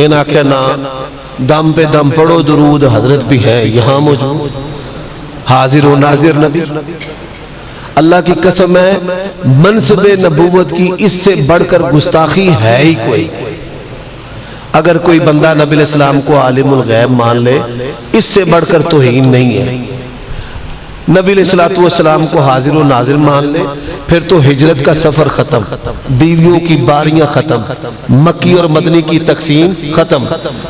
ان آکھیا نا دم پہ دم پڑھو درود حضرت بھی ہے یہاں موجود حاضر و ناظر نبی. اللہ کی قسم ہے منصب نبوت کی اس سے بڑھ کر گستاخی ہے ہی کوئی. اگر کوئی بندہ نبی علیہ السلام کو عالم الغیب مان لے اس سے بڑھ کر توہین نہیں ہے. نبی علیہ السلام کو حاضر و ناظر مان لے پھر تو ہجرت کا سفر ختم, بیویوں کی باریاں ختم, مکی اور مدنی کی تقسیم ختم,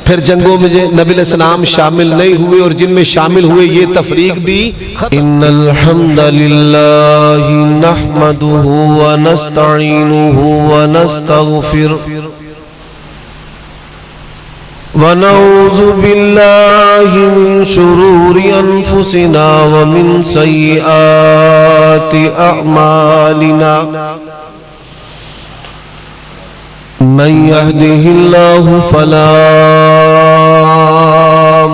پھر جنگوں میں نبی علیہ السلام شامل نہیں ہوئے اور جن میں شامل ہوئے یہ تفریق بھی ختم. ان الحمد للہ نحمده ونستعینه ونستغفر ونعوذ باللہ من شرور انفسنا ومن سیئات اعمالنا من يهده الله فلا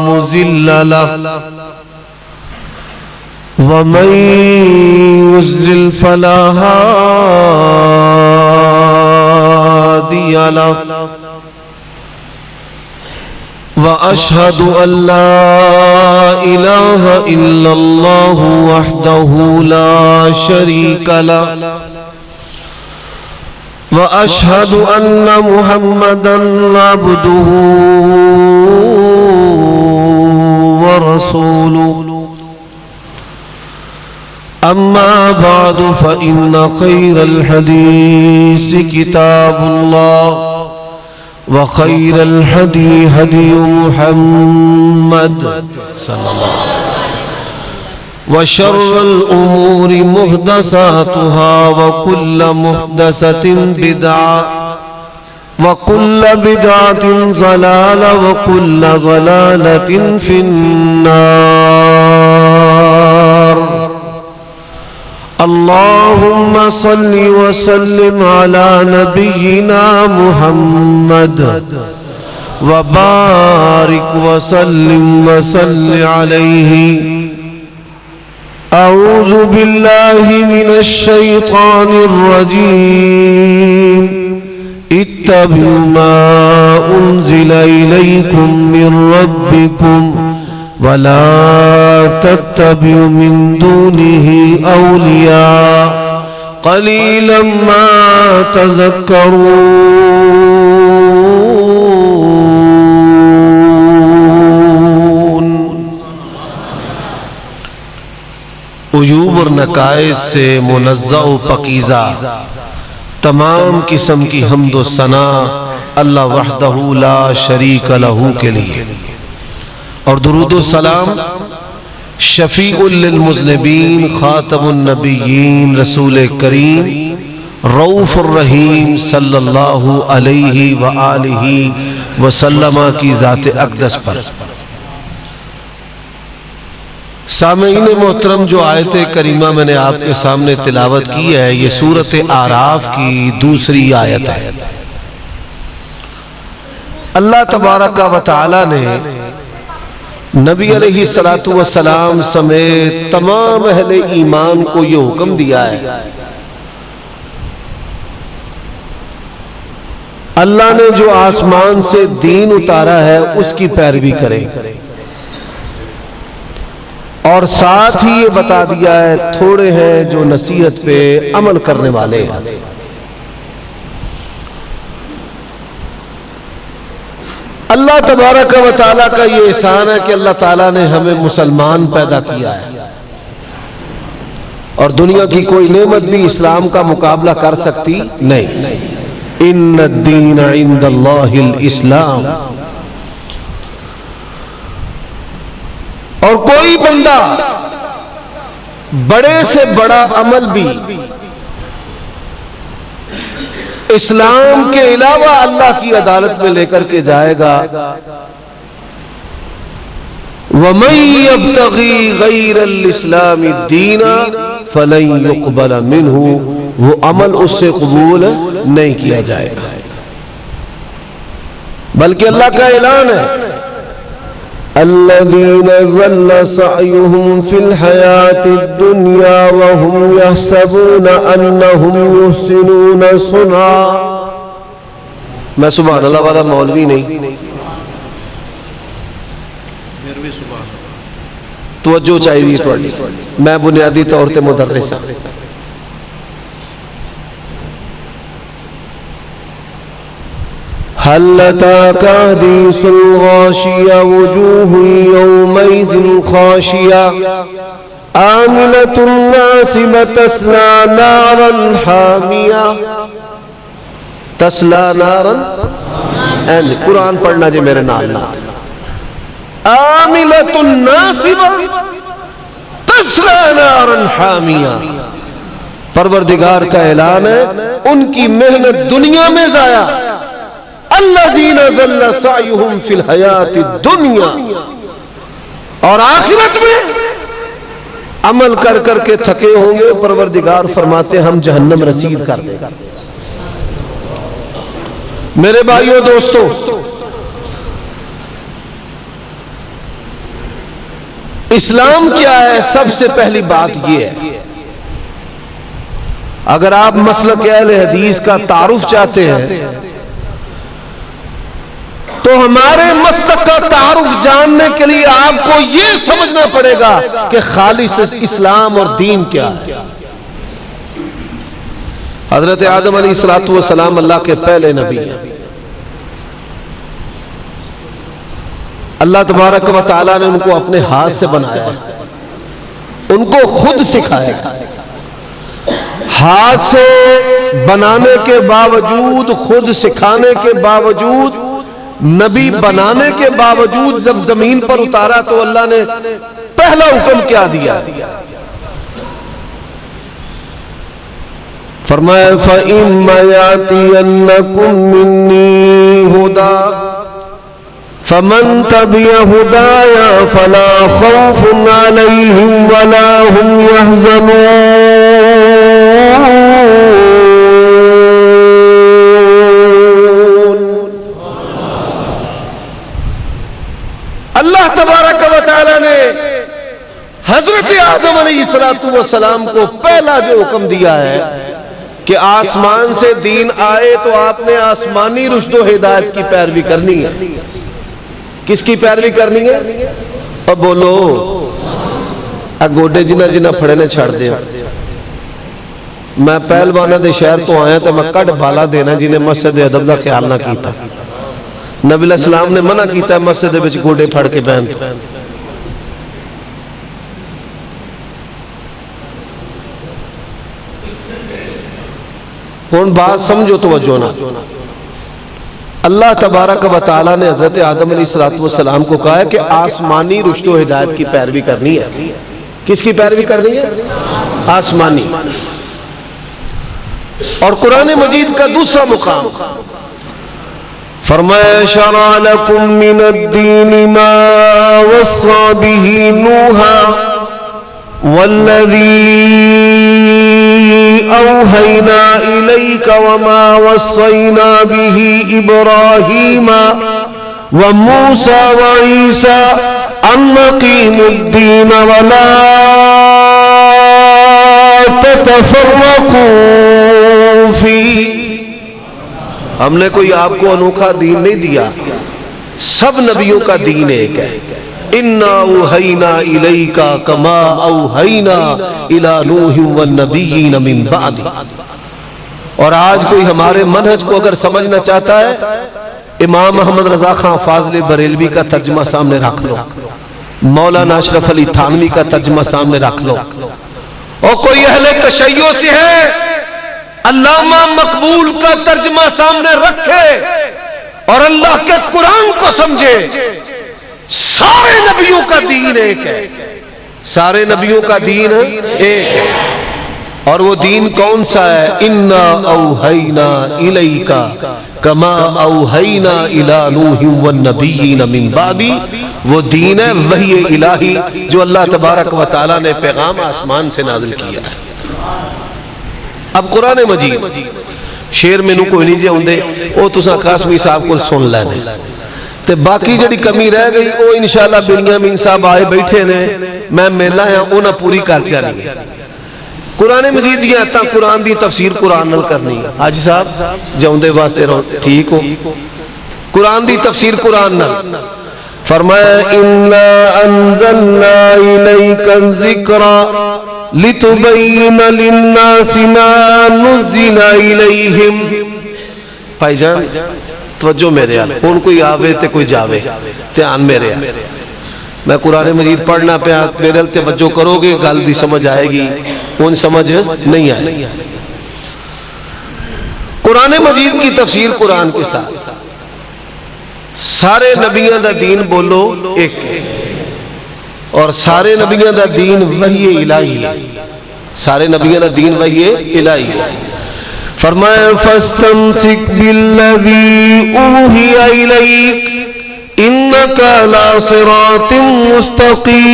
مضل له ومن يضلل فلا هادي له وأشهد أن لا إله إلا الله وحده لا شريك له وأشهد أن محمدًا عبده ورسوله. أما بعد فإن خير الحديث كتاب الله وخير الهدي هدي محمد صلى الله عليه وسلم وشر الأمور محدثاتها وكل محدثة بدعة وكل بدعة ضلالة وكل ضلالة في النار. اللهم صل وسلم على نبينا محمد وبارك وسلم عليه. أعوذ بالله من الشيطان الرجيم. اتبعوا ما أنزل إليكم من ربكم ولا تتبعوا من دونه أولياء قليلا ما تذكرون. عیوب اور نقائص سے منزہ و پاکیزہ تمام قسم کی حمد و ثنا اللہ وحدہ لا شریک لہ کے لیے, اور درود و سلام شفیع للمذنبین خاتم النبیین رسول کریم رؤوف الرحیم صلی اللہ علیہ وآلہ وسلم کی ذات اقدس پر. سامعین محترم, جو آیت کریمہ میں نے آپ کے سامنے تلاوت کی ہے یہ سورۃ اعراف کی دوسری آیت ہے. اللہ تبارک و تعالی نے نبی علیہ السلام سمیت تمام اہل ایمان کو یہ حکم دیا ہے اللہ نے جو آسمان سے دین اتارا ہے اس کی پیروی کریں, اور ساتھ ہی یہ بتا دیا ہے تھوڑے ہیں جو نصیحت پہ عمل کرنے والے ہیں. اللہ تبارک و تعالیٰ کا یہ احسان ہے کہ اللہ تعالیٰ نے ہمیں مسلمان پیدا کیا ہے, اور دنیا کی کوئی نعمت بھی اسلام کا مقابلہ کر سکتی نہیں. ان الدین عند اللہ الاسلام. اور کوئی بندہ بڑے سے بڑا عمل بھی اسلام کے علاوہ اللہ کی عدالت میں لے کر کے جائے گا. وَمَن يَبْتَغِي غَيْرَ الْإِسْلَامِ دِينًا فَلَن يُقْبَلَ مِنْهُ, وہ عمل اس سے قبول نہیں کیا جائے گا. بلکہ اللہ کا اعلان ہے الَّذِينَ ضَلَّ سَعْيُهُمْ فِي الْحَيَاةِ الدُّنْيَا وَهُمْ يَحْسَبُونَ أَنَّهُمْ يُحْسِنُونَ صُنْعًا. میں سبحان اللہ والا مولوی نہیں، توجہ چاہیے تھوڑی، میں بنیادی طور تے مدرس ہوں۔ هل أتاك حديث الغاشية وجوه يومئذ خاشية عاملة ناصبة تصلى نارا حامية تصلى نارا قرآن پڑھنا جی میرے نال عاملة ناصبة تصلى نارا حامية، پروردگار کا اعلان ہے ان کی محنت دنیا میں ضائع، الذین ضل سعیہم فی الحیات الدنیا، اور آخرت میں عمل کر کر کے تھکے ہوں گے، پروردگار فرماتے ہم جہنم رسید کر دیں گے۔ میرے بھائیوں دوستو، اسلام کیا ہے؟ سب سے پہلی بات یہ ہے، اگر آپ مسلک اہل حدیث کا تعارف چاہتے ہیں تو ہمارے مسلک کا تعارف جاننے کے لیے آپ کو یہ سمجھنا پڑے گا کہ خالص اسلام اور دین کیا ہے۔ حضرت آدم علیہ السلام اللہ کے پہلے نبی ہیں، اللہ تبارک و تعالیٰ نے ان کو اپنے ہاتھ سے بنایا ہے، ان کو خود سکھایا، ہاتھ سے بنانے کے باوجود، خود سکھانے کے باوجود، نبی بنانے کے باوجود جب زمین پر اتارا تو اللہ نے پہلا حکم کیا دیا؟ فرمایا فَإِمَّا يَأْتِيَنَّكُم مِّنِّي هُدًى فَمَن تَبِعَ هُدَايَ فَلَا خَوْفٌ عَلَيْهِمْ وَلَا هُمْ يَحْزَنُونَ۔ اللہ تبارک و تعالیٰ نے حضرت آدم علیہ السلام کو پہلا جو حکم دیا ہے کہ آسمان سے دین آئے تو آپ نے آسمانی رشد و ہدایت کی پیروی کرنی ہے۔ کس کی پیروی کرنی ہے؟ اور بولو گوڈے جنہ جنہ پھڑے نے چھڑ دے۔ میں پہلوانا دے شہر تو آیا تو میں کڑ بالا دینا جنہیں مسجد ادب دا خیال نہ کیتا۔ نبی علیہ السلام نے منع کیتا ہے مسجد دے وچ گوڈے پھڑ کے پہن۔ ہن بات سمجھو توجہ نہ، اللہ تبارک و تعالیٰ نے حضرت آدم علیہ السلام کو کہا ہے کہ آسمانی رشد و ہدایت کی پیروی کرنی ہے۔ کس کی پیروی کرنی ہے؟ آسمانی۔ اور قرآن مجید کا دوسرا مقام فرمایا شرع لکم من الدین ما وصى به نوحا والذی اوحینا الیک وما وصینا به ابراہیم وموسى وعیسى ان اقیموا الدین ولا تتفرقوا فیہ۔ ہم نے کوئی آپ کو انوکھا دین نہیں دیا، سب نبیوں کا دین ایک ہے۔ اِنَّا أَوْحَيْنَا إِلَيْكَ كَمَا أَوْحَيْنَا إِلَى نُوحٍ وَالنَّبِيِّينَ مِن بَعْدِهِ۔ اور آج کوئی ہمارے منہج کو اگر سمجھنا چاہتا ہے، امام محمد رضا خان فاضل بریلوی کا ترجمہ سامنے رکھ لو، مولانا اشرف علی تھانوی کا ترجمہ سامنے رکھ لو، اور کوئی اہل تشیع سے ہے علامہ مقبول کا ترجمہ سامنے رکھے اور اللہ کے قرآن کو سمجھے۔ سارے نبیوں کا دین ایک ہے، سارے نبیوں کا دین ایک ہے، اور وہ دین کون سا ہے؟ اِنَّا أَوْحَيْنَا إِلَيْكَ كَمَا أَوْحَيْنَا إِلَى نُوحٍ وَالنَّبِيِّينَ مِن بَعْدِهِ۔ وہ دین ہے وحی الہی جو اللہ تبارک و تعالیٰ نے پیغام آسمان سے نازل کیا ہے۔ اب قرآن مجید شیر میں نو کوئی نہیں جے ہوندے او تساں قاسمی صاحب کو سن لینے تے باقی جڑی کمی رہ گئی او انشاءاللہ بنیامین صاحب آئے بیٹھے نے، میں میلہ ہیں اونا پوری کر جانی ہے۔ قرآن مجید دی آیتاں قرآن دی تفسیر قرآن نال کرنی حاجی صاحب جاؤندے واسطے رہو ٹھیک ہو قرآن دی تفسیر قرآن نال فرمایا انا انزلنا الیک الذکر لتبین للناس ما نزل الیہم. بھائی جان توجہ میرے آل ہون کوئی آوے تے کوئی جاوے دھیان میرے آل میں قرآن مجید پڑھنا پیا میرے آل توجہ کرو گے گل دی سمجھ آئے گی ان سمجھ نہیں آئے. قرآن مجید کی تفسیر قرآن کے ساتھ سارے نبیوں دا دین بولو ایک اور سارے نبیوں دا دین وحی الہی سارے نبیوں دا دین وحی الہی. فرمایا فاستمسک بالذی اوحی الیک انک علی صراط مستقیم.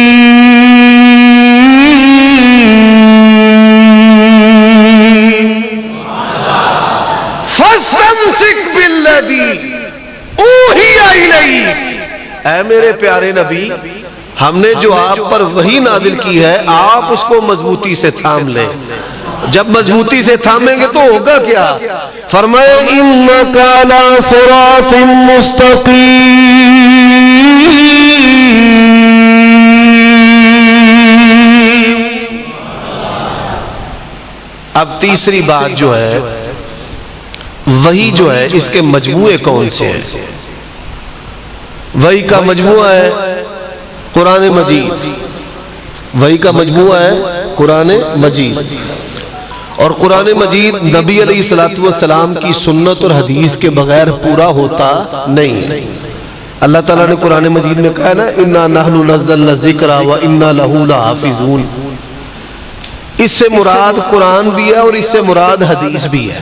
فاستمسک بالذی اوحی الیک اے میرے پیارے نبی ہم نے جو آپ پر وحی نازل کی ہے آپ اس کو مضبوطی سے تھام لیں. جب مضبوطی سے تھامیں گے تو ہوگا کیا فرمایا انک علی صراط مستقیم. اب تیسری بات جو ہے وحی جو ہے اس کے مجموعے کون سے ہیں. وحی کا مجموعہ ہے قرآن مجید وحی کا مجموعہ ہے قرآن مجید اور قرآن مجید نبی علیہ السلام کی سنت اور حدیث کے بغیر پورا ہوتا نہیں. اللہ تعالیٰ نے قرآن مجید میں کہا نا اِنَّا نَحْنُ نَزَّلْنَا الذِّكْرَ وَإِنَّا لَهُ لَحَافِظُونَ. اس سے مراد قرآن بھی ہے اور اس سے مراد حدیث بھی ہے.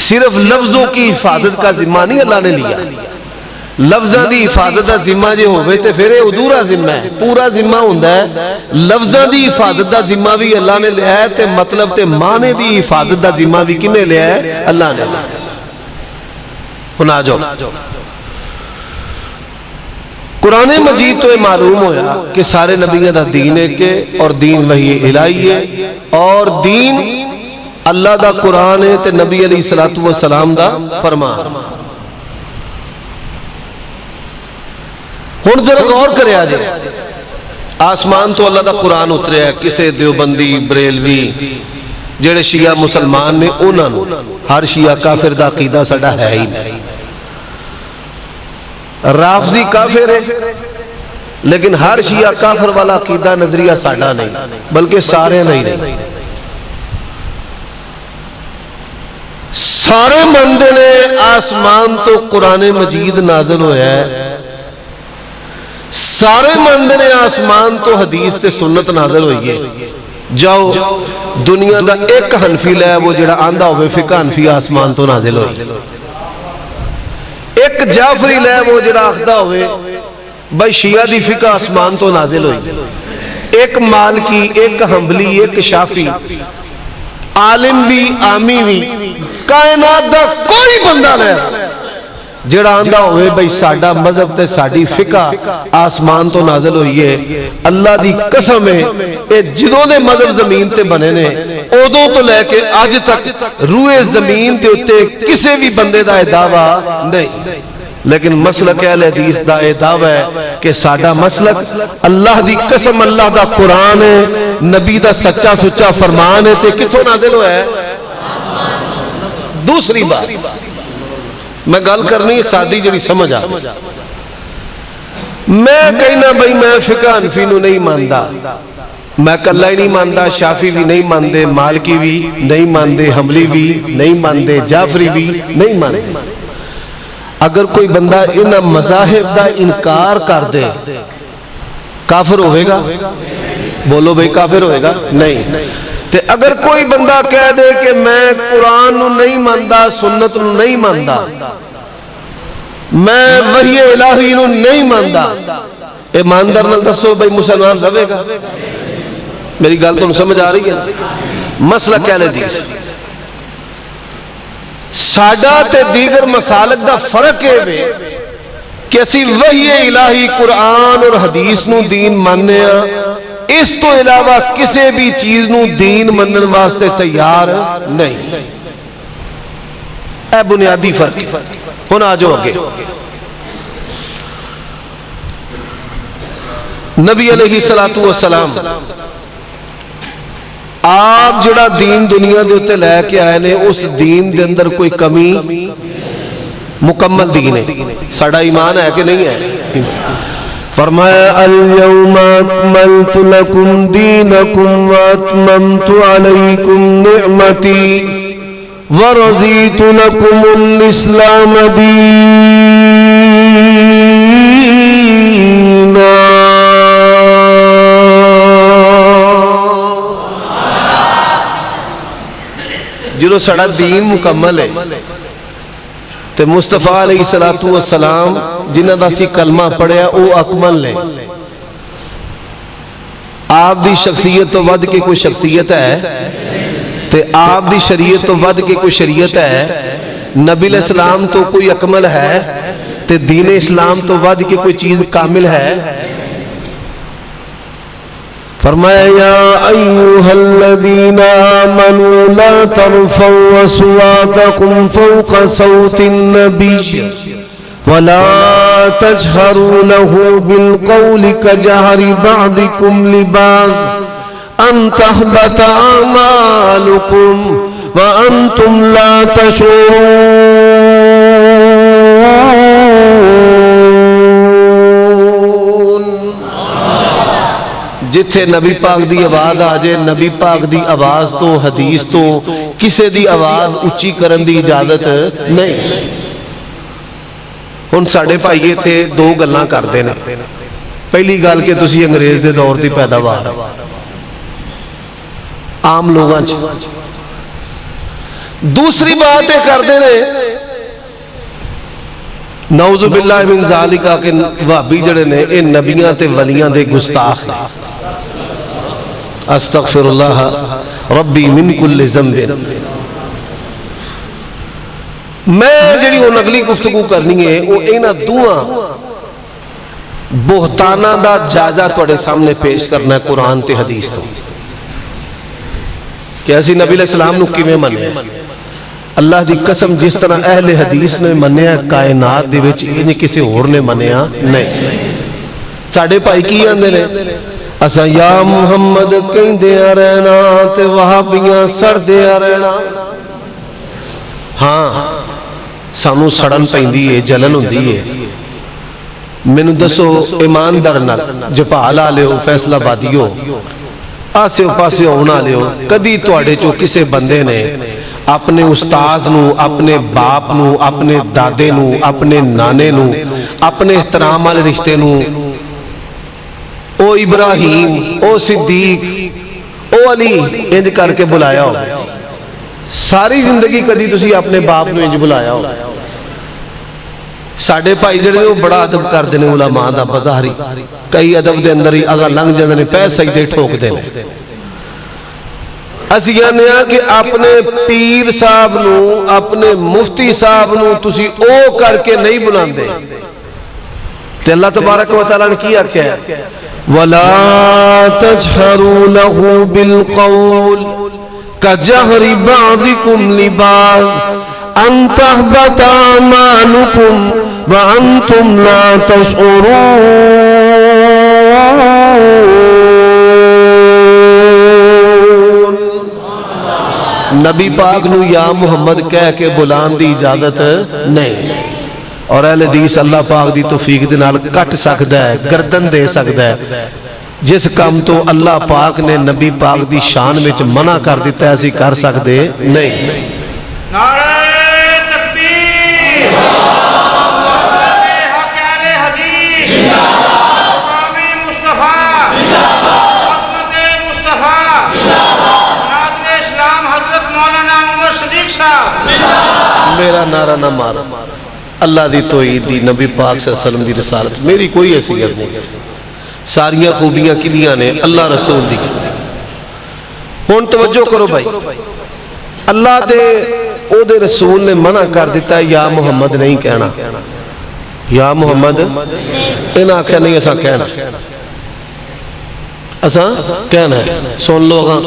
صرف لفظوں کی حفاظت کا ذمہ نہیں اللہ نے لیا. لفظاں دی حفاظت دا ذمہ جے ہوئے تے پھر یہ ادھورا ذمہ ہے. پورا ذمہ ہوندہ ہے لفظاں دی حفاظت دا ذمہ بھی اللہ نے لیا ہے تے مطلب تے معنی دی حفاظت دا ذمہ بھی کنے لیا ہے اللہ نے. سنا جاؤ قرآن مجید تو یہ معلوم ہویا کہ سارے نبیوں دا دین ہے کہ اور دین وحی الہی ہے اور دین اللہ دا قرآن ہے تے نبی علیہ السلام دا فرمان. ہن ذرا غور کرے آ جائے آسمان تو اللہ دا قرآن اترے ہے کسے دیوبندی بریلوی جڑے شیعہ مسلمان نے انہوں ہر شیعہ کافر دا عقیدہ سڑا ہے ہی نہیں. رافضی کافر ہے لیکن ہر شیعہ کافر والا عقیدہ نظریہ ساڑھا نہیں بلکہ سارے نہیں. سارے مندے نے آسمان تو قرآن مجید نازل ہویا ہے. سارے مندے نے آسمان تو حدیث تے سنت نازل ہوئی ہے. جاؤ دنیا دا ایک حنفی لے وہ جڑا آندھا ہوئے فقہ حنفی آسمان تو نازل ہوئی. ایک جعفری لے وہ جڑا آخدہ ہوئے بھائی شیعہ دی فقہ آسمان تو نازل ہوئی. ایک مالکی ایک حنبلی ایک شافی عالم بھی عامی بھی کائنات دا کوئی بندہ لے جڑا آندھا ہوئے بھائی ساڑھا مذہب تے ساڑھی فقہ آسمان تو نازل ہوئی ہے. اللہ دی قسم ہے اے جدوں نے مذہب زمین تے بنے نے اودوں تو لے کے آج تک روئے زمین تے اتے کسے بھی بندے دا دعویٰ نہیں. لیکن مسلک اہل حدیث دا دعویٰ ہے کہ ساڑھا مسلک اللہ دی قسم اللہ دا قرآن ہے نبی دا سچا سچا فرمان ہے تے کتھوں نازل ہویا ہے. دوسری بات میں گل کرنی سادی جڑی سمجھ آ میں کہنا بھئی میں فقہ حنفی نو نہیں ماندا میں کلہ ہی نہیں ماندا شافی بھی نہیں ماندے مالکی بھی نہیں ماندے حنبلی بھی نہیں ماندے جعفری بھی نہیں ماندے. اگر کوئی بندہ ان مذاہب دا انکار کر دے کافر ہوئے گا بولو بھئی کافر ہوئے گا نہیں. تے اگر کوئی بندہ کہہ دے کہ میں قرآن نو نہیں ماندا سنت نو نہیں ماندا میں وحی الہی نو نہیں ماندا اے ماندر نہ دسو بھئی مسلمان رہے گا. میری گل تو سمجھ آ رہی ہے. مسلک اہل حدیث ساڈا تے دیگر مسالک دا فرق ہے کہ اسی وحی الہی قرآن اور حدیث نو دین ماننے ہیں اس تو علاوہ کسی بھی چیز نو دین منن واسطے تیار نہیں. اے بنیادی فرق. ہن آ جاؤ اگے. نبی علیہ الصلوۃ والسلام آپ جڑا دین دنیا دے اوتے لے کے آئے نے اس دین دے اندر کوئی کمی مکمل دین ہے. ساڈا ایمان ہے کہ نہیں ہے؟ فرمایا اليوم اکملت لکم دینکم واتممت علیکم نعمتی ورضیت لکم الاسلام دینا. جنہوں سڑا دین مکمل ہے تے مصطفیٰ علیہ السلام جنہ دا سی کلمہ پڑھیا او اکمل نے. آپ دی شخصیت تو ود کے کوئی شخصیت ہے تے آپ دی شریعت تو ود کے کوئی شریعت ہے. نبی علیہ السلام تو کوئی اکمل ہے تے دین اسلام تو ود کے کوئی چیز کامل ہے. فرمایا یا ایوہا الذین آمنوا لا ترفعوا اصواتکم فوق صوت النبی ولا تجہروا له بالقول كجهر بعضکم لبعض ان تحبط اعمالکم وانتم لا تشعرون. جتھے نبی پاک دی آواز آ جائے نبی پاک دی آواز تو حدیث تو کسے دی آواز اچھی کرن دی اجازت نہیں. ہن ساڈے بھائی تھے دو گلاں کردے نے. پہلی گل کہ تسی انگریز دے دور دی پیداوار عام لوگاں چ. دوسری بات یہ کردے نے نعوذ باللہ من ذالک کہ وہابی جڑے نے اے نبیاں تے ولیاں دے گستاخ نے. استغفر اللہ ربی من کل ذنب. میں جڑی وہ اگلی گفتگو کرنی ہے وہ اینا دوہاں بہتانہ دا جائزہ توڑے سامنے پیش کرنا ہے قرآن تے حدیث تو کہ ایسی نبی علیہ السلام نو کی میں منے. اللہ دی قسم جس طرح اہل حدیث نے منیا کائنات دے وچ انہیں کسی اور نے منیا نہیں. ساڑھے پائی کی آندے نے اسا یا محمد کہیں دیا رہنا تے وہابیاں سڑ دیا رہنا. ہاں سانو سڑن پہندی ہے جلن ہوندی ہے. مینوں دسو ایماندار نال جپال آلیو فیصلہ بادیو آسے پاسے ہونا لیو کدی تواڈے چو کسے بندے نے اپنے استاذ نو اپنے باپ نو اپنے دادے نو اپنے نانے نو اپنے احترام والے رشتے نو او ابراہیم او صدیق او علی انج کر کے بلایا ہو؟ ساری زندگی کدی تسی اپنے باپ نو انج بلایا ہو؟ ساڑھے پائی جڑے وہ بڑا ادب کر دینے علماء دا بظاہری کئی ادب دے اندر ہی اگر لنگ جاندے پہ سجدے ٹھوک دینے. اسی کہنے ہیں کہ اپنے پیر صاحب نو اپنے مفتی صاحب نو تسی او کر کے نہیں بلان دے. تے اللہ تبارک و تعالیٰ نے کیا کیا ہے وَلَا تَجْهَرُوا لَهُ بِالْقَوْلِ كَجَهْرِ بَعْضِكُمْ لِبَعْضٍ أَن تَحْبَطَ أَعْمَالُكُمْ وَأَنْتُمْ لَا تَشْعُرُونَ. نبی پاک نو یا محمد کہہ کے بلان دی اجازت نہیں. اور اہل حدیث اللہ پاک دی توفیق دے نال کٹ سکدا ہے گردن دے سکدا ہے. جس کام تو اللہ پاک نے نبی پاک دی شان وچ منع کر دیتا ہے اسی کر سکدے نہیں. نعرہ تکبیر حق اہل حدیث مقام مصطفیٰ عظمت مصطفیٰ ناظر اسلام حضرت مولانا عمر صدیق صاحب. میرا نعرہ نہ مارا. اللہ دی توحید دی نبی پاک صلی اللہ علیہ وسلم دی رسالت میری کوئی حیثیت نہیں. ساریاں خوبیاں کدیاں نے اللہ رسول دی. ہن توجہ کرو بھائی اللہ دے او دے رسول نے منع کر دیتا ہے یا محمد نہیں کہنا. یا محمد انہاں آکھیا نہیں ایسا کہنا. اساں کہنا ہے، سن لو گا۔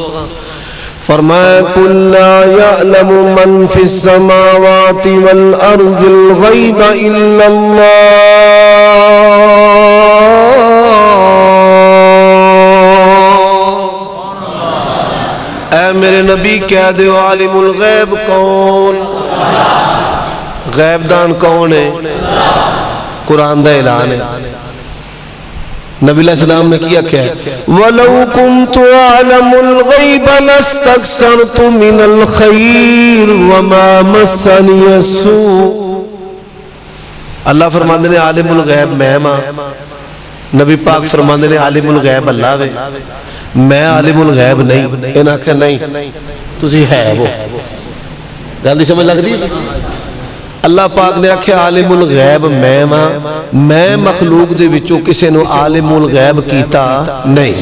فرمایا قل لا يعلم من في السماوات والأرض الغيب إلا الله۔ اے میرے نبی کہہ دیو عالم الغیب کون؟ غیب دان کون ہے؟ قرآن دا اعلان ہے۔ نبی علیہ السلام نے کیا کیا ہے؟ وَلَوْ كُنْتُ أَعْلَمُ الْغَيْبَ لَاسْتَكْثَرْتُ مِنَ الْخَيْرِ وَمَا مَسَّنِيَ السُّوءُ۔ اللہ فرماندے نے عالم الغیب میں ماں، نبی پاک فرماندے نے عالم الغیب اللہ وے، میں عالم الغیب نہیں۔ انہاں کہ نہیں تسی ہے وہ گل دی سمجھ لگ دی۔ اللہ پاک نے آکھیا عالم الغیب میں ماں، میں مخلوق دے وچوں کسے نو عالم الغیب کیتا نہیں۔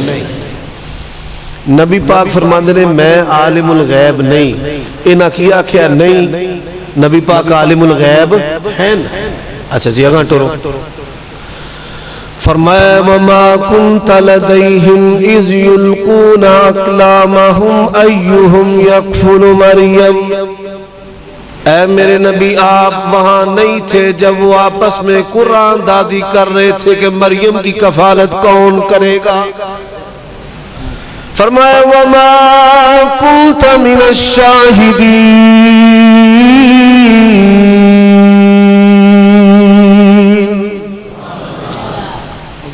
نبی پاک فرماندے نے میں عالم الغیب نہیں، انہاں کی آکھیا نہیں نبی پاک عالم الغیب ہیں۔ اچھا جی اگاں ٹورو۔ فرمایا وَمَا كُنْتَ لَدَيْهِمْ إِذْ يُلْقُونَ أَقْلَامَهُمْ أَيُّهُمْ يَكْفُلُ مَرْيَمَ۔ اے میرے نبی آپ وہاں نہیں تھے جب وہ آپس میں قرآن دادی کر رہے تھے کہ مریم کی کفالت کون کرے گا۔ فرمایا وَمَا كُنْتَ مِنَ الشَّاهِدِينَ۔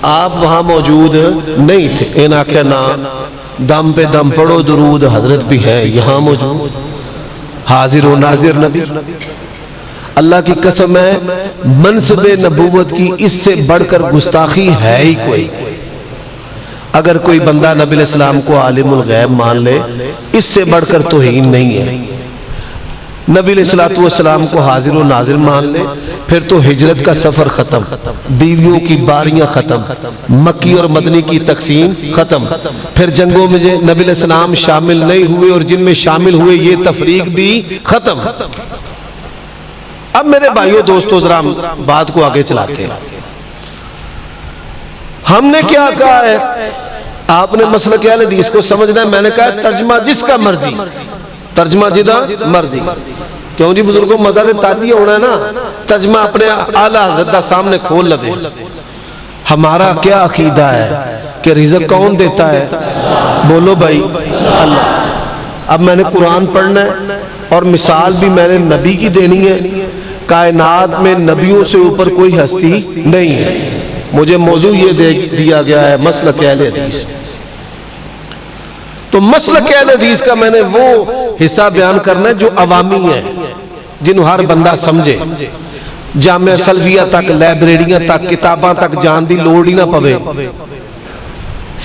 آپ وہاں موجود نہیں تھے۔ ان آنکھیں نا دم پہ دم پڑھو درود حضرت بھی ہے یہاں موجود، حاضر و ناظر نبی۔ اللہ کی قسم ہے منصب نبوت کی اس سے بڑھ کر گستاخی ہے ہی کوئی۔ اگر کوئی بندہ نبی علیہ السلام کو عالم الغیب مان لے اس سے بڑھ کر توہین نہیں ہے۔ نبی علیہ السلام کو حاضر و ناظر مان لے پھر تو ہجرت کا سفر ختم، بیویوں کی باریاں ختم، مکی اور مدنی کی تقسیم ختم، پھر جنگوں میں نبی علیہ السلام شامل نہیں ہوئے اور جن میں شامل ہوئے یہ تفریق بھی ختم۔ اب میرے بھائیوں دوستو ذرا بات کو آگے چلاتے ہیں۔ ہم نے کیا کہا ہے؟ آپ نے مسئلہ کیا حدیث کو سمجھنا ہے، میں نے کہا ترجمہ جس کا مرضی، ترجمہ جدہ مرضی۔ کیوں جی بزرگوں مدد تادی ہونا ہے نا، ترجمہ اپنے اعلیٰ حضرت دا سامنے کھول لبے۔ ہمارا کیا عقیدہ ہے کہ رزق کون دیتا ہے؟ بولو بھائی اللہ۔ اب میں نے قرآن پڑھنا ہے اور مثال بھی میں نے نبی کی دینی ہے۔ کائنات میں نبیوں سے اوپر کوئی ہستی نہیں ہے۔ مجھے موضوع یہ دیا گیا ہے مسلک اہل حدیث، تو مسلک اہل حدیث کا میں نے وہ حصہ بیان کرنا ہے جو عوامی ہے، جنہوں ہر بندہ سمجھے۔ جامعہ سلفیہ تک، لائبریریاں تک، کتاباں تک جان دی لوڑ ہی نہ پوے،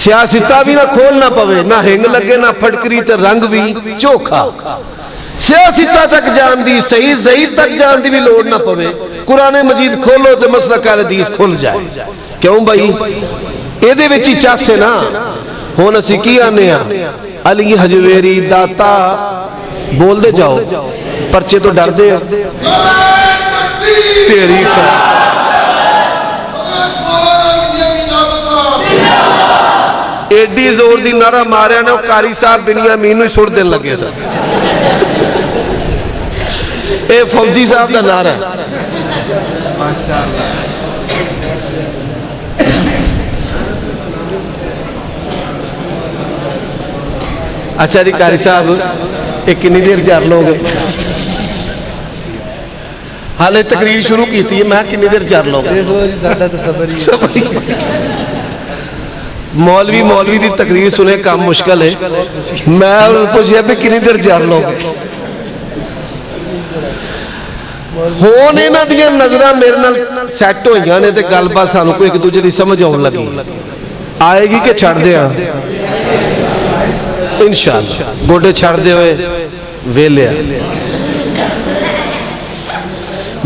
سیاستہ بھی نہ کھولنا پوے، نہ ہنگ لگے نہ پھٹکری تے رنگ بھی چوکھا۔ سیاستہ تک جان دی، صحیح ضعیف تک جان دی بھی لوڑ نہ پوے، قرآن مجید کھولو تے مسلک اہل حدیث کھل جائے۔ کیوں بھائی اے دے وچی چاسے نا ہون اسی کی آنے ہیں علی حجویری داتا بول دے جاؤ، پرچے تو ڈر دے تیری ایڈی زور دی نعرہ مارے نے قاری صاحب بنیامین نو سڑ دین لگے سا۔ اے فوجی صاحب کا نعرہ ہے۔ اچھا جی قاری صاحب ایک کنی دیر چار لوگ حالے تقریر شروع کی تھی، میں کنی دیر چار لوگ مولوی دی تقریر سنے کام مشکل ہے، میں پوچھیا بھی کنی دیر چار لوگ ہونے نہ دیا نظرہ میرے نال سیٹ ہوئی جانے تے گل بات سانوں کو ایک دوجہ دی سمجھ آن لگی آئے گی کہ چھڑ دے انشاءاللہ گوڑے چھڑ دے ہوئے ویلے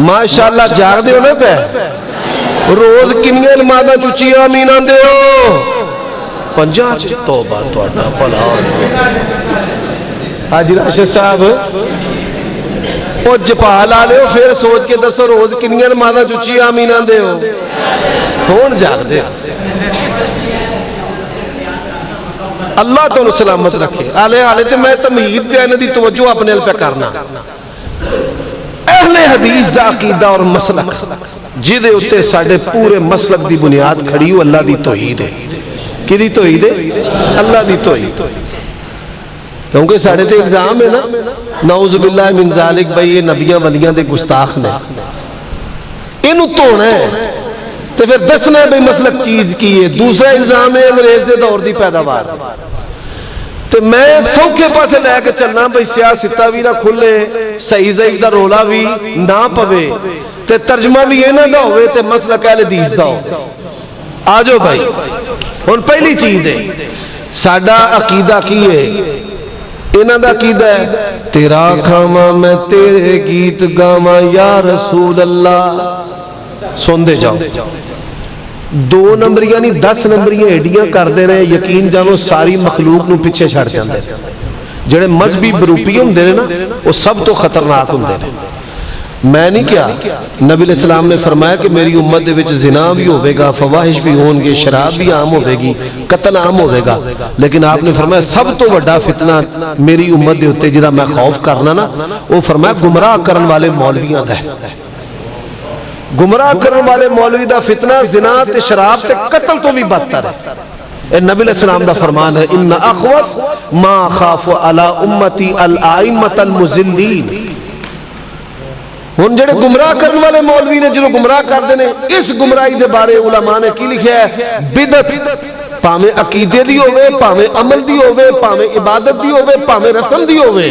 ماشاءاللہ جاگ دے ہونے پہ روز کنگے نمازہ چوچی آمین آن دے ہو پنجا توبہ توڑنا پلا حاجی راشد صاحب وہ جپال آلے ہو پھر سوچ کے دسو روز کنگے نمازہ چوچی آمین آن دے ہو ہون جاگ دے اللہ تو سلامت رکھے. حالے تے میں تمہید پہ انہاں دی توجہ اپنے ال پہ کرنا. اہل حدیث دا عقیدہ اور مسلک جدے اتے ساڑھے پورے مسلک دی بنیاد کھڑی ہو اللہ دی توحید ہے. کی دی توحید ہے؟ اللہ دی توحید. کیونکہ ساڑھے تے الزام ہے نا نعوذ باللہ من ذالک بھئی یہ نبیاں ولیاں دے گستاخ نے انہوں توڑا ہے تو پھر دسنا ہے بھئی مسلک چیز کی ہے. دوسرا الزام ہے انگریز دے دور دی پیداوار. تو میں سوکھے پاسے لے کے چلنا بھئی سیاستہ بھی نہ کھلے صحیح ضعیف دا رولا بھی نہ پوے تے ترجمہ بھی یہ نہ دا ہوئے تے مسلک اہل حدیث دا ہو. آجو بھائی اور پہلی چیز ہے ساڈا عقیدہ کی ہے. انہاں دا عقیدہ ہے تیرا کھاما میں تیرے گیت گاما یا رسول اللہ. سن دے جاؤ 2 نمبر یعنی 10 نمبریاں ایڈیاں کر دے رہے یقین جانو ساری مخلوق نو پیچھے چھڑ جاندے. جڑے مذہبی بروپی ہوں دے رہے نا وہ سب تو خطرناک ہوں دے رہے. میں نہیں کیا نبی علیہ السلام نے فرمایا کہ میری امت دے وچ زنا بھی ہوئے گا فواہش بھی ہون گے شراب بھی عام ہوئے گی قتل عام ہوئے گا لیکن آپ نے فرمایا سب تو بڑا فتنہ میری امت دے ہوتے جدا میں خوف کرنا نا وہ فرمایا گمراہ کرن والے مولویاں دا ہے. گمراہ کرن والے مولوی دا فتنہ زنا تے شراب تے قتل تو بھی بدتر ہے. نبی علیہ السلام دا فرمان ہے ان اخوف ما خاف علی امتی الائمۃ المذلین. ہن جڑے گمراہ کرن والے مولوی نے جنہوں گمراہ کر دینے اس گمراہی دے بارے علماء نے کی لکھا ہے بدعت پاویں عقیدے دی ہوئے پاویں عمل دی ہوئے پاویں عبادت دی ہوئے پاویں رسم دی ہوئے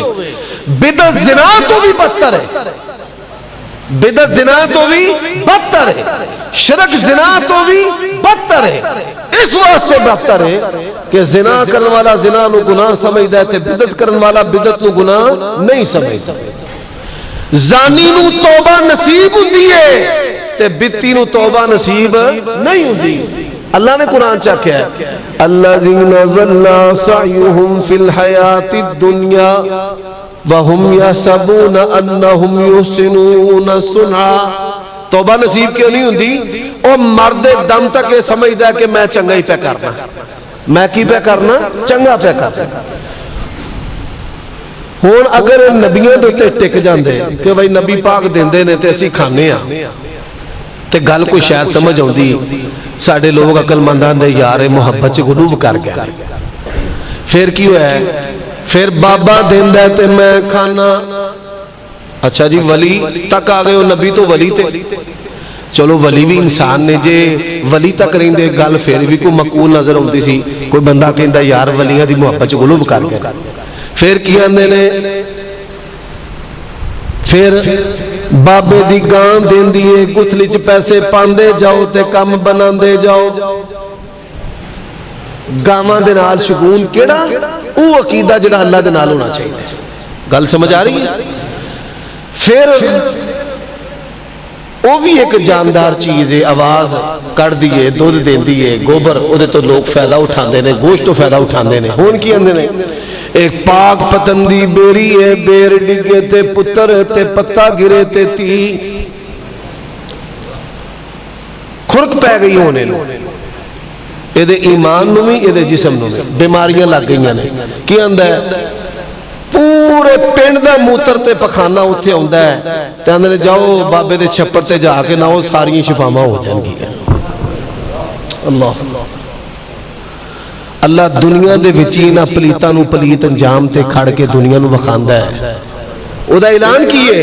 بدعت زنا تو بھی بدتر ہے. بدعت زنا تو بھی بدتر ہے. شرک زنا تو بھی بدتر ہے. اس واسطے بدتر ہے کہ زنا کرن والا زنا نو گناہ سمجھدا ہے تے بدعت کرن والا بدعت نو گناہ نہیں سمجھدا. زانی نو توبہ نصیب ہوندی ہے تے بدتی نو توبہ نصیب نہیں ہوندی. اللہ نے قرآن چاہ کیا ہے الذین ضل سعیہم فی الحیات الدنیا وَهُمْ يَحْسَبُونَ أَنَّهُمْ يُحْسِنُونَ صُنْعًا. توبہ نصیب کیوں نہیں ہوندی؟ او مرد دم تک یہ سمجھدا ہے کہ میں چنگا ہی پہ کرنا میں کی پہ کرنا چنگا پہ کرنا. ہون اگر نبیوں دے ٹک جاندے کہ بھائی نبی پاک دیندے نے تے اسی کھانے ہاں تے گل کوئی شاید سمجھ ہوندی ساڑھے لوگ عقل مندان دے یار محبت غلوب کر گیا. پھر کیوں ہے پھر بابا دیندہ ہے تے میں کھانا. اچھا جی ولی تک آگئے ہو نبی تو ولی تے چلو ولی بھی انسان نے جے ولی تک رہیں دے گل پھر بھی کوئی مقبول نظر ہوتی سی. کوئی بندہ کہندہ یار ولیاں دی محبت غلوب کر گیا. پھر کیا اندے نے پھر بابے دی گان دین دیئے گتھلی چ پیسے پاندے جاؤ تے کم بناندے جاؤ. گاواں دے نال شگون کیڑا او عقیدہ جڑا اللہ دے نال ہونا چاہیے. گل سمجھ آ رہی ہے؟ پھر وہ بھی ایک جاندار چیز ہے آواز کر دیئے دودھ دین دیئے گوبر او دے تو لوگ فائدہ اٹھاندے نے گوشت تو فائدہ اٹھاندے نے. ہون کی اندے نے ایک پاک پتندی بیری ہے بیر ڈگے تے پتر تے پتہ گرے تے تی کھرک پہ گئی ہونے لو یہ دے ایمان نو بھی یہ دے جسم نو بھی بیماریاں لگ گئی ہیں. کی اندہ ہے پورے پینڈ دا موتر تے پخانہ اتھے ہوندہ ہے تے اندھے جاؤ بابے دے چھپر تے جا کے نہ وہ ساری شفامہ ہو جائیں گی. اللہ اللہ دنیا دے وچینہ پلیتاں نو پلیت انجام تے کھڑ کے دنیا نو وخاندہ ہے. او دا اعلان کیے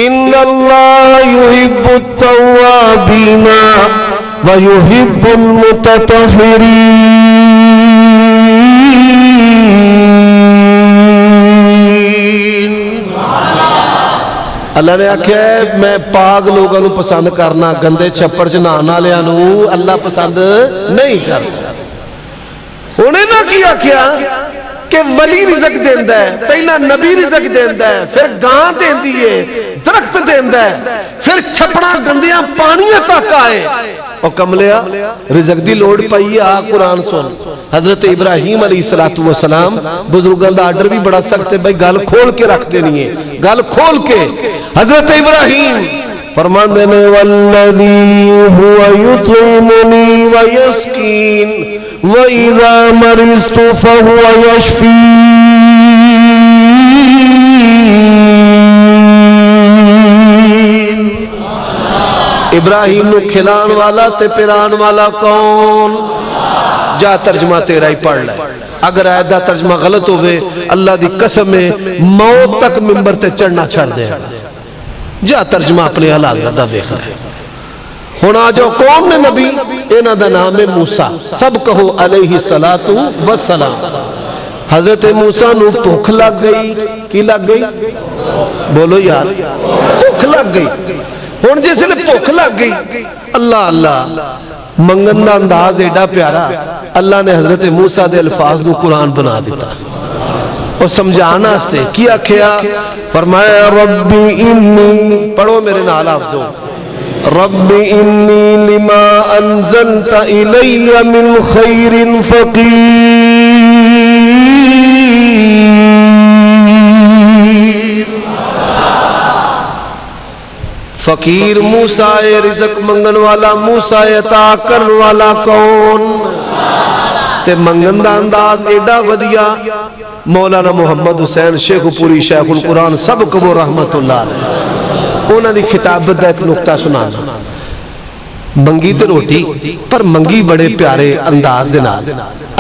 ان اللہ یحب التوابین وَيُحِبُّ الْمُتَطَهِّرِينَ. اللہ نے آکھیا ہے میں پاک لوگوں نو پسند کرنا گندے چھپڑ جنانا لیا نو اللہ پسند نہیں کرتا. انہیں نہ کیا کیا کہ ولی رزق دیندہ ہے پہلا نبی رزق دیندہ ہے پھر گاں دیندی ہے درخت دیندہ ہے پھر چھپڑا گندیاں پانیاں تک آئے اور کملیا رزق دی لوڑ پائی آ قرآن سن. حضرت ابراہیم علیہ السلام بزرگان دا آرڈر بھی بڑا سخت ہے بھائی گل کھول کے رکھ دینی ہے گل کھول کے. حضرت ابراہیم فرمان دینے والذی ہوا یطعمنی ويسقين وإذا مرضت فهو يشفين. ابراہیم نو کھلان والا تے پلان والا کون؟ جا ترجمہ تیرا ہی پڑھ لے. اگر ایدہ ترجمہ غلط ہوئے اللہ دی قسم ہے موت تک ممبر تے چڑھنا چھڑ دے. جا ترجمہ اپنے حالات دا دیکھ لے. ہونا جو قوم نے نبی انہ دا نام ہے موسیٰ. سب کہو علیہ السلام. حضرت موسیٰ نو بھوک لگ گئی. کی لگ گئی؟ بولو یار. بھوک لگ گئی. ہون جیسے لے بھوک لگ گئی. اللہ اللہ منگن دا انداز ایڈا پیارا. اللہ نے حضرت موسیٰ دے الفاظ نو قرآن بنا دیتا اور سمجھانا استے. کیا کیا؟ فرمایا ربی انی، پڑھو میرے نال حافظو، رب انی لما انزلت الی من خیر فقیر. فقیر موسیٰ رزق منگن والا، موسیٰ عطا کرن والا کون؟ تے منگن دا انداز ایڈا ودیا. مولانا محمد حسین شیخ پوری شیخ القرآن سب کو رحمت اللہ علیہ انہوں نے خطابت دا ایک نقطہ سنانا. منگی تے روٹی، پر منگی بڑے پیارے انداز دے نال.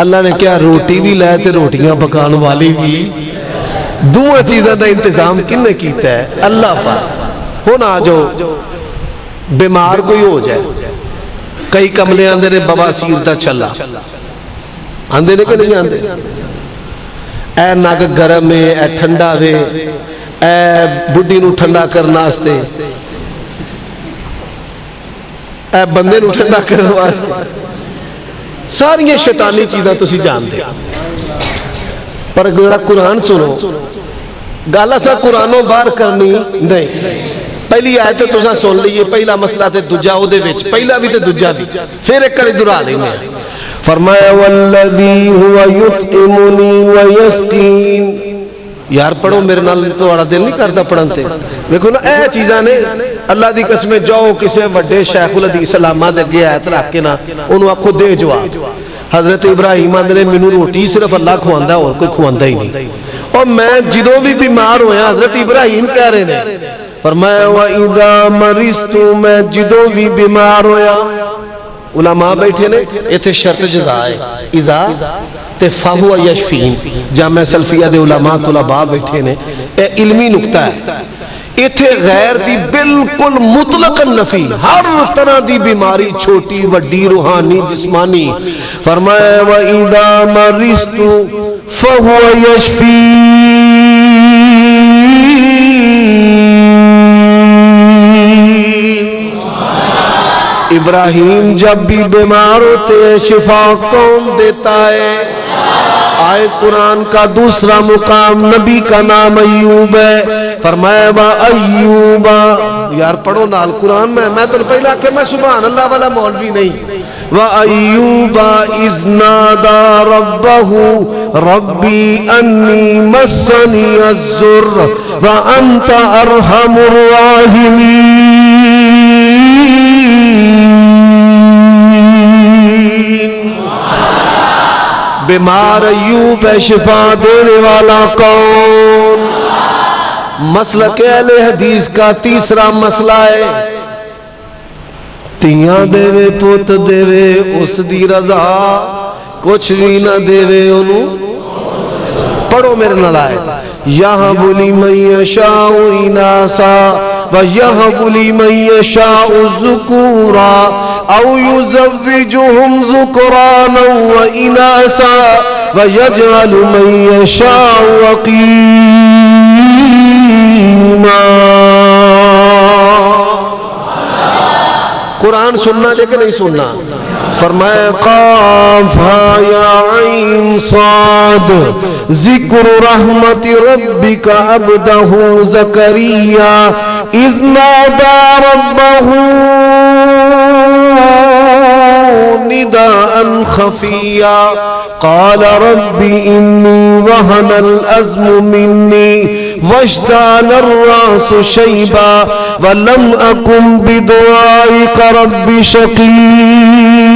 اللہ نے کیا روٹی بھی لائے تے روٹیاں پکان والی بھی. دو چیزیں دا انتظام کن نے کیتا ہے؟ اللہ پاک. ہونا جو بیمار کوئی ہو جائے، کئی کملے آندے نے بواسیر دا چلا آندے نے کہ نہیں آندے؟ اے ناگ گرم ہے، اے ٹھنڈا ہے، اے بڈی نو ٹھنڈا کرنا آستے، اے بندے نو ٹھنڈا کرنا آستے. ساری یہ شیطانی چیزیں تسی جان دے. پر اگر قرآن سنو گالا سا قرآنوں بار کرنی نہیں. پہلی آیت تو سا سن لیے، پہلا مسئلہ تے دجا ہو دے ویچ، پہلا بھی تے دجا بھی، پھر ایک کری درا لیں گے. فرمایا والذی ہوا یطعمنی ویسقین. یار پڑھو میرے نال تو آڑا دل نہیں کرتا پڑھنتے. دیکھو نا اے چیزاں نے اللہ دی قسمیں جاؤ کسے وڈے شیخ الحدیث علامہ دے گیا آیت رکھ کے نا انہوں آپ کو دے جواب. حضرت ابراہیم آندھنے منو روٹی صرف اللہ کھواندہ ہے اور کوئی کھواندہ ہی نہیں. اور میں جدوں بھی بیمار ہویا حضرت ابراہیم کہہ رہے ہیں. فرمایا وَإِذَا مَرِضْتُ میں جدوں بھی بیمار ہویا. علماء بیٹھے نے یہ تھے شرط جزا ہے اذا تے فَهُوَ يَشْفِينَ. جامعہ سلفیہ دے علماء طلباء بیٹھے نے اے علمی نکتہ ہے. یہ تھے غیر دی بالکل مطلق نفی، ہر طرح دی بیماری چھوٹی وڈی روحانی جسمانی. فرمایا وَإِذَا مَرِضْتُ فَهُوَ يَشْفِينَ. ابراہیم جب بھی بیمار ہوتے ہیں شفا کون دیتا ہے؟ آئے قرآن کا دوسرا مقام نبی کا نام ایوب ہے. فرمایا با ایوبا. یار پڑھو نال قرآن میں تو پہلا کہ میں سبحان اللہ والا مولوی نہیں. وَأَيُّوبَ إِذْ نَادَى رَبَّهُ رَبِّي أَنِّي مَسَّنِيَ الضُّرُّ وَأَنْتَ أَرْحَمُ الرَّاحِمِينَ. بیمار ایوب ہے، شفا دینے والا کون؟ مسلک اہل حدیث کا تیسرا مسئلہ ہے تیاں دے وے پوت دے وے اس دی رضا، کچھ بھی نہ دے وے انہوں. پڑھو میرے نلائے یَهَبُ لِمَن يَشَاءُ إِنَاثًا وَيَهَبُ لِمَن يَشَاءُ الذُّكُورَا أَوْ يُزَوِّجُهُمْ ذُكْرَانًا وَإِنَاثًا وَيَجْعَلُ مَن يَشَاءُ عَقِيمًا. قرآن سننا لے کہ نہیں سننا؟ فرمایا قاف ہا یا عین صاد ذکر رحمت ربک عبدہ زکریا اذ نادى ربه نداء خفيا قال رب إني وهن العظم مني واشتعل الرأس شيبا ولم أكن بدعائك رب شقيا.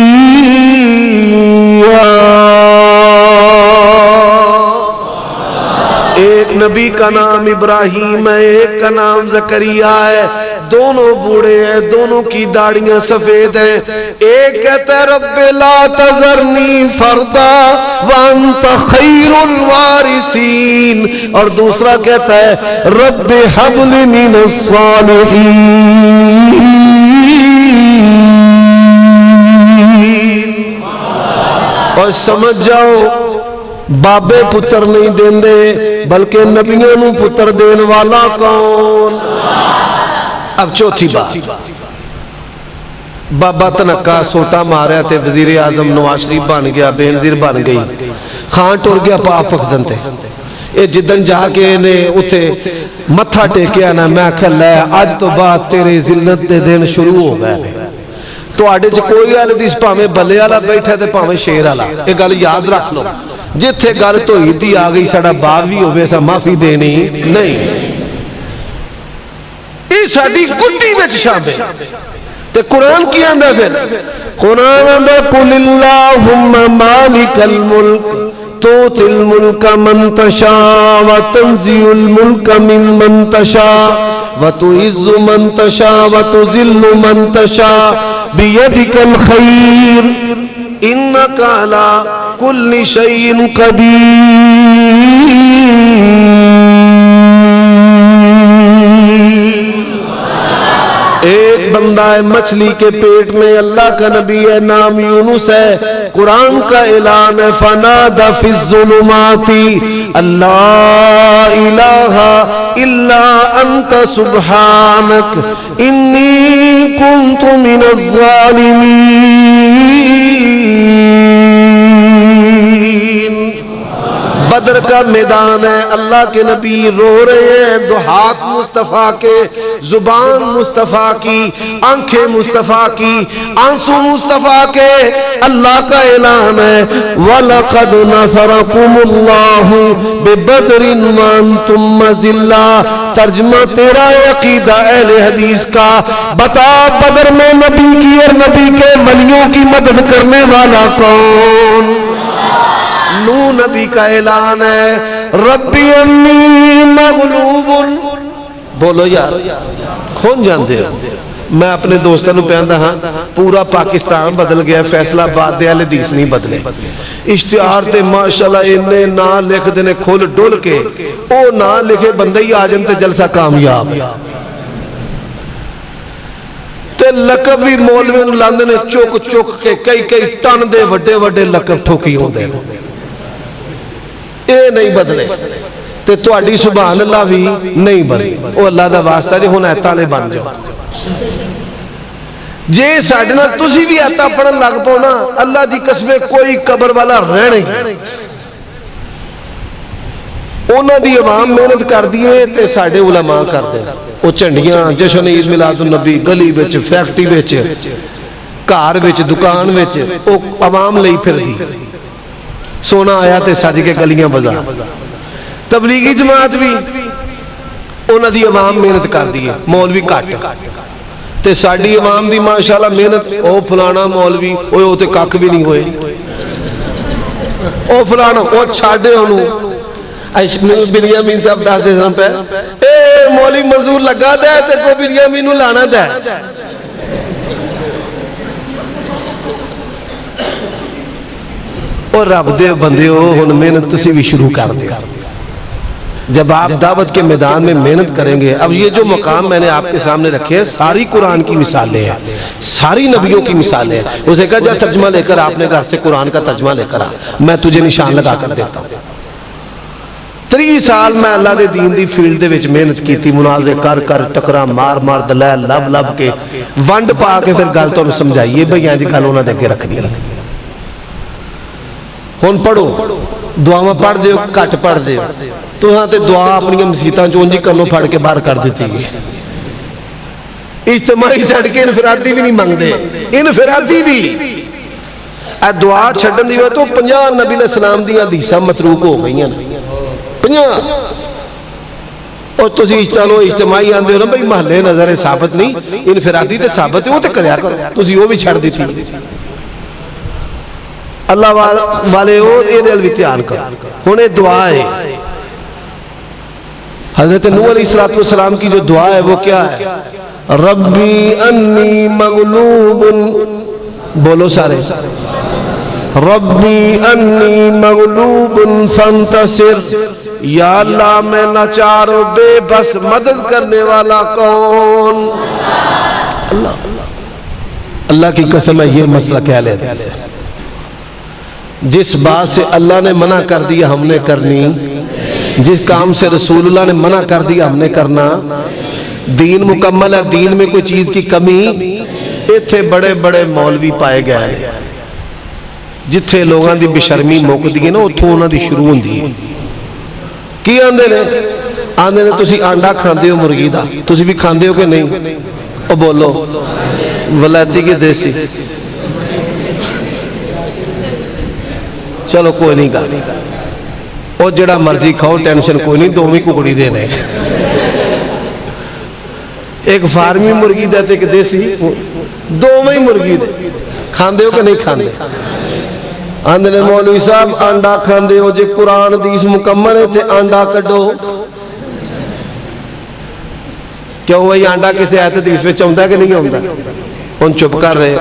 ایک نبی کا نام ابراہیم ہے، ایک کا نام زکریا ہے، دونوں بوڑھے ہیں، دونوں کی داڑیاں سفید ہیں۔ ایک کہتا ہے رب لا تذرنی فردا وانت خیر الوارثین، اور دوسرا کہتا ہے رب حب لی من الصالحین۔ اور سمجھ جاؤ بابے پتر نہیں دین دے بلکہ نبیوں نو پتر دین والا کون؟ اب چوتھی بات، بابا تنکا سوٹا ماریا تے وزیر اعظم نواز شریف بن گیا، بینظیر بن گئی، خان ٹور گیا پاپ پخدن تے اے جدن جا کے نے اتھے متھا ٹیکیا نا، میں کہا لے آج تو بات تیرے ذلت دے دین شروع ہو گئے۔ تو آڑے چھ کوئی آلے دیس پاہمیں بلے آلہ بیٹھے تے پاہمیں شیر آلہ، ایک گل یاد رکھ لو، جتھے گل تو ہیدی آگئی ساڑا باوی ہو ویسا معافی دینی نہیں، یہ ساڑی گھٹی بچ شامل۔ تے قرآن کی آندہ پھر قرآن آندہ قل اللہم مالک الملک توتی الملک من تشاء وتنزع الملک ممن تشاء وتعز من تشاء وتذل من تشاء بیدک الخیر انک علی کل شیء قدیر۔ ایک بندہ ہے مچھلی کے پیٹ میں، اللہ کا نبی ہے، نام یونس ہے، قرآن کا اعلان ہے فنادى في الظلمات اللہ الہ الا انت سبحانک انی کنت من الظالمین۔ بدر کا میدان ہے، اللہ کے نبی رو رہے ہیں، دو ہاتھ مصطفیٰ کے، زبان مصطفیٰ کی، آنکھیں مصطفیٰ کی، آنسو مصطفیٰ کے، اللہ کا اعلان ہے وَلَقَدْ نَصَرَكُمُ اللَّهُ بِبَدْرٍ وَأَنْتُمْ مَذِلَّةٌ۔ ترجمہ تیرا عقیدہ اہل حدیث کا، بتا بدر میں نبی کی اور نبی کے ولیوں کی مدد کرنے والا کون؟ نو نبی کا اعلان ہے ربی انی مغلوب، بولو یار کون جاندے ہو؟ میں اپنے دوستوں نے پہندا ہاں پورا پاکستان بدل گیا، فیصلہ آباد دے اہل حدیث نہیں بدلے۔ اشتہار تے ماشاءاللہ انہیں نہ لکھ دینے کھول ڈول کے، او نہ لکھے بندے ہی آجن تے جلسہ کامیاب۔ تے لقب بھی مولوی نو لاندے نے چوک چوک کے کئی کئی ٹن دے وڈے وڈے لقب ٹھوکی ہوں دے، اے نہیں بدلے تے تواڈی سبحان اللہ بھی نہیں بدلے۔ او اللہ دا واسطہ جے ہن ایتاں نے بن جاؤ، جے ساڈے نال تسی بھی ایتاں پڑھن لگ پاؤ نا، اللہ دی قسم کوئی قبر والا رہ نہیں۔ انہاں دی عوام محنت کر دیے تے ساڈے علماء کر دے، او جھنڈیاں جشن عید میلاد النبی گلی وچ فیکٹری وچ گھر وچ دکان وچ او عوام لئی پھر دی، سونا آیا تے سج کے گلیاں بزا۔ تبلیغی جماعت بھی انہاں دی عوام محنت کر دی ہے، مولوی کٹ تے ساڈی عوام دی ماشاءاللہ محنت، او فلانا مولوی او تے کک بھی نہیں ہوئے، او فلانا او چھاڑے انہوں بلیامین صاحب داسے سن پہ اے مولوی منظور لگا دے تے کو بلیامین نو لانا دے۔ اور رب دے بندے ہو ہن محنت تسی بھی شروع کر دے۔ جب آپ دعوت کے میدان میں محنت کریں گے، اب یہ جو مقام میں نے آپ کے سامنے رکھے ہیں ساری قرآن کی مثالیں ہیں، ساری نبیوں کی مثالیں ہیں۔ اسے کہا جا ترجمہ لے کر اپنے گھر سے قرآن کا ترجمہ لے کر آ، میں تجھے نشان لگا کر دیتا ہوں۔ 30 سال میں اللہ دے دین دی فیلڈ دے وچ محنت کی تھی، مناظرے کر کر ٹکرا مار مار دلائل لب لب کے ونڈ پا کے پھر گل تو سمجھائیے بھئی آج گل انہاں دے کے رکھنی ہے۔ ہن پڑھو دعاواں پڑھ دیو کٹ پڑھ دیو، تو ہاں تے دعا اپنی مسیتاں چونجی کرنوں پھڑ کے باہر کر دیتی ہے۔ اجتماعی چھڑ کے انفرادی بھی نہیں مانگ دے، انفرادی بھی اے دعا چھڑن دی تو 50 نبی علیہ السلام دی حدیثاں متروک ہو گئی ہیں، 50۔ اور تسی چلو اجتماعی آندے ہو نا بھئی محلے نظر ثابت نہیں، انفرادی تے ثابت ہے وہ تے کریا کرو، تسی وہ بھی چھڑ دیتی۔ اللہ والے ہو یہ دل بھی دھیان کرو. ہن یہ دعا ہے حضرت نوح علیہ السلام کی جو دعا ہے وہ کیا ہے؟ ربی انی مغلوب، بولو سارے، ربی انی مغلوب فانتصر، یا اللہ میں لاچار و بے بس، مدد کرنے والا کون؟ اللہ کی قسم ہے یہ مسئلہ کہہ لیتے ہیں. جس بات سے اللہ نے منع کر دیا ہم نے کرنی، جس کام سے رسول اللہ نے منع کر دیا ہم نے کرنا. دین مکمل ہے، دین میں کوئی چیز کی کمی ایتھے بڑے بڑے مولوی پائے گئے جتھے لوگاں دی بشرمی مکدی ہے نا اتھوں انہاں دی شروع ہوندی ہے. کی آندے نے تسی آنڈا کھاندے ہو مرغی دا، تسی بھی کھاندے ہو کہ نہیں؟ او بولو ولایتی کے دیسی، چلو کوئی نہیں گا، او جڑا مرضی کھاؤ ٹینشن کوئی نہیں، دو میں ککڑی دینے، ایک فارمی مرغی دیتے کہ دیسی، دو میں مرغی دے. کھاندے ہو کہ نہیں کھاندے؟ آندے نے مولوی صاحب آنڈا کھاندے ہو جے قرآن حدیث مکمل ہے تے آنڈا کڈو. کیوں وہی آنڈا کسے آیت حدیث میں چاہتا ہے کہ نہیں ہوتا؟ ان چپ کر رہے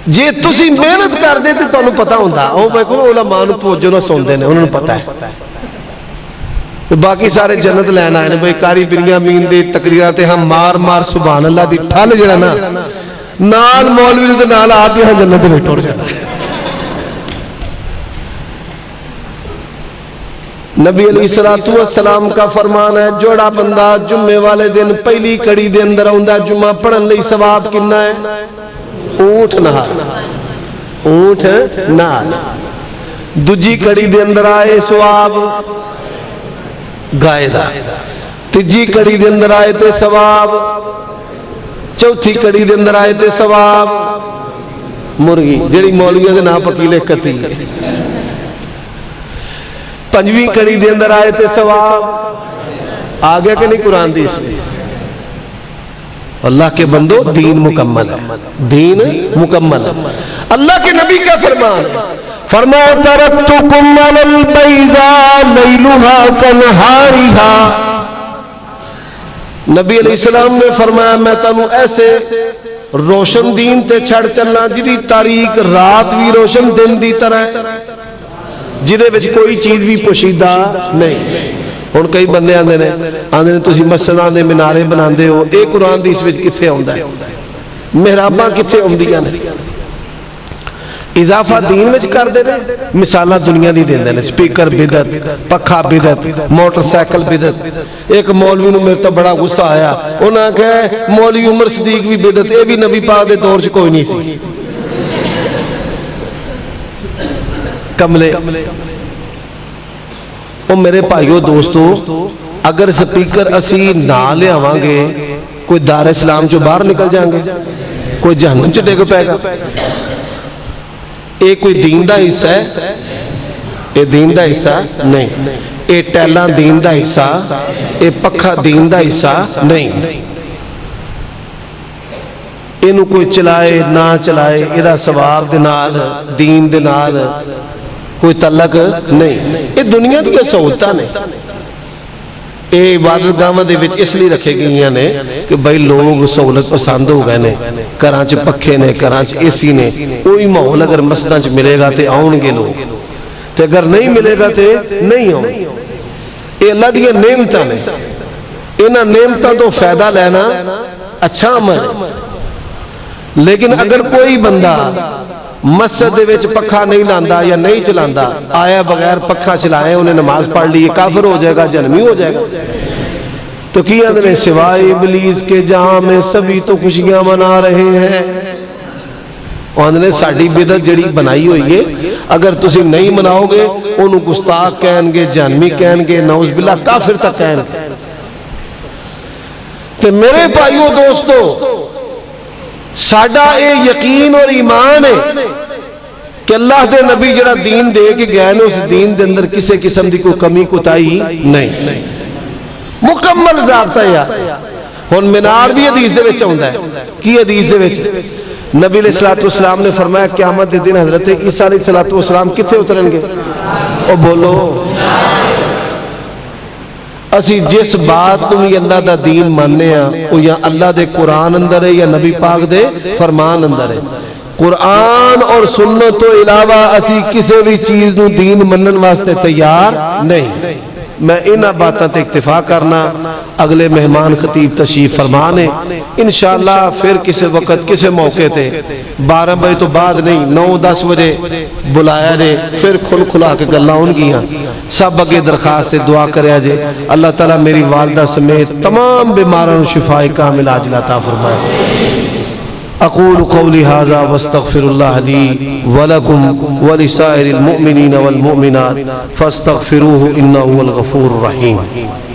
جی تسی محنت کر دے تے تانوں پتہ ہوندا. او میں کہوں علماء نوں توجہ نہ سوندے نے، انہاں نوں پتہ ہے. باقی سارے جنت لینا ہے بھئی کاری بریاں مین دے تقریرات ہم مار مار سبحان اللہ دی ٹھل جڑا نا نال مولوی دے نال آپ یہاں جنت دے ٹر جانا. نبی علیہ السلام کا فرمان ہے جوڑا بندہ جمعے والے دن پہلی کڑی دے اندر آندا جمعہ پڑھن لئی ثواب کتنا ہے؟ اونٹ نہار، اونٹ نہار. دوجی کڑی دے اندر آئے ثواب گائے دا، تیجی کڑی دے اندر آئے تے ثواب، چوتھی کڑی دے اندر آئے تے ثواب مرغی جڑی مولویاں دے نام پکیلے کتی. پنجویں کڑی دے اندر آئے تے ثواب آ گیا کہ نہیں قرآن دی اس میں؟ اللہ کے بندو دین مکمل ہے، دین مکمل ہے. اللہ کے نبی کا فرمان ہے، فرمایا ترکتکم علی البیضاء لیلھا کنہارھا. نبی علیہ السلام نے فرمایا میں تانوں ایسے روشن دین تے چھڑ چلنا جدی تاریخ رات بھی روشن دن دی طرح ہے، جدے وچ کوئی چیز بھی پوشیدہ نہیں. ہن کئی بندے آندے نے تسی مسجداں دے مینارے بناندے ہو، اے قرآن دی اس وچ کتھے آوندا ہے؟ محراباں کتھے آوندیاں نے؟ اضافہ دین وچ کر دے نے، مثالاں دنیا دی دیندے نے، سپیکر بدعت، پکھا بدعت، موٹر سائیکل بدعت. ایک مولوی نوں میرے تے بڑا غصہ آیا، انہاں کہے مولوی عمر صدیق بھی بدعت، اے بھی نبی پاک دے دور چ کوئی نہیں سی. کملے او میرے بھائیو دوستو، اگر سپیکر اسی نہ لے آواں گے کوئی دار اسلام جو باہر نکل جائیں گے، کوئی جہنم چ ڈگ پائے گا. اے کوئی دین دا حصہ ہے؟ اے دین دا حصہ نہیں. اے ٹیلاں دین دا حصہ، اے پکھا دین دا حصہ نہیں. اینو کوئی چلائے نہ چلائے ادا ثواب دے نال دین دے نال کوئی تعلق نہیں. اے دنیا دی سہولتاں نے، اے عبادت گاواں دے وچ اس لیے رکھے گئیاں نے کہ بھائی لوگ سہولت پسند ہو گئے نے، گھراں چ پکھے نے، گھراں چ اے سی نے. کوئی ماحول اگر مسجداں چ ملے گا تے آؤن گے لوگ، تے اگر نہیں ملے گا تے نہیں آؤ. اے اللہ دی نعمتاں نے، انہاں نعمتاں تو فائدہ لینا اچھا عمل ہے. لیکن اگر کوئی بندہ مسجد دے وچ پکھا نہیں لاندا یا نہیں چلاندا، آیا بغیر پکھا چلائے انہیں نماز پڑھ لی، کافر ہو جائے گا، جہنمی ہو جائے گا. تو کیا اندر سوائے ابلیس کے جہاں میں سبھی تو خوشیاں منا رہے ہیں. اندر ساڑی بدعت جڑی بنائی ہوئی ہے اگر تسی نہیں مناؤ گے انہوں گستاخ کہیں گے، جہنمی کہیں گے، نعوذ باللہ کافر تک کہیں گے. تو میرے بھائیوں دوستو، ساڑا اے یقین اور ایمان ہے کہ اللہ دے نبی جڑا دین دے کے گئے نے اس دین دے اندر کسے قسم دی کوئی کمی کوتاہی نہیں، مکمل ضابطہ ہے. ہن مینار بھی حدیث دے وچ ہوندا ہے. کی حدیث دے وچ؟ نبی علیہ الصلوۃ والسلام نے فرمایا قیامت کے دن حضرت عیسیٰ علیہ الصلوۃ والسلام کتنے اترن گے؟ او بولو اسی جس بات تو بھی اللہ دا دین ماننے ہاں وہ یا اللہ دے قرآن اندر ہے یا نبی پاک دے فرمان اندر ہے. قرآن اور سنت تو علاوہ اسی کسی بھی چیز نو دین منن واسطے تیار نہیں. میں انہاں باتاں تے اکتفا کرنا. اگلے مہمان خطیب تشریف فرمانے انشاءاللہ پھر کسی وقت کسی موقع تے 12 بجے تو بعد نہیں 9-10 بجے بلایا جے پھر کھل کھلا کے گلاں ہون گیاں. سب اگے درخواست دعا کریا جے اللہ تعالیٰ میری والدہ سمیت تمام بیماروں شفائے کامل عاجلہ عطا فرمائے. اقول قولی ھذا واستغفر اللہ لی ولکم ولسائر المؤمنین والمؤمنات فاستغفروہ انہ هو الغفور الرحیم.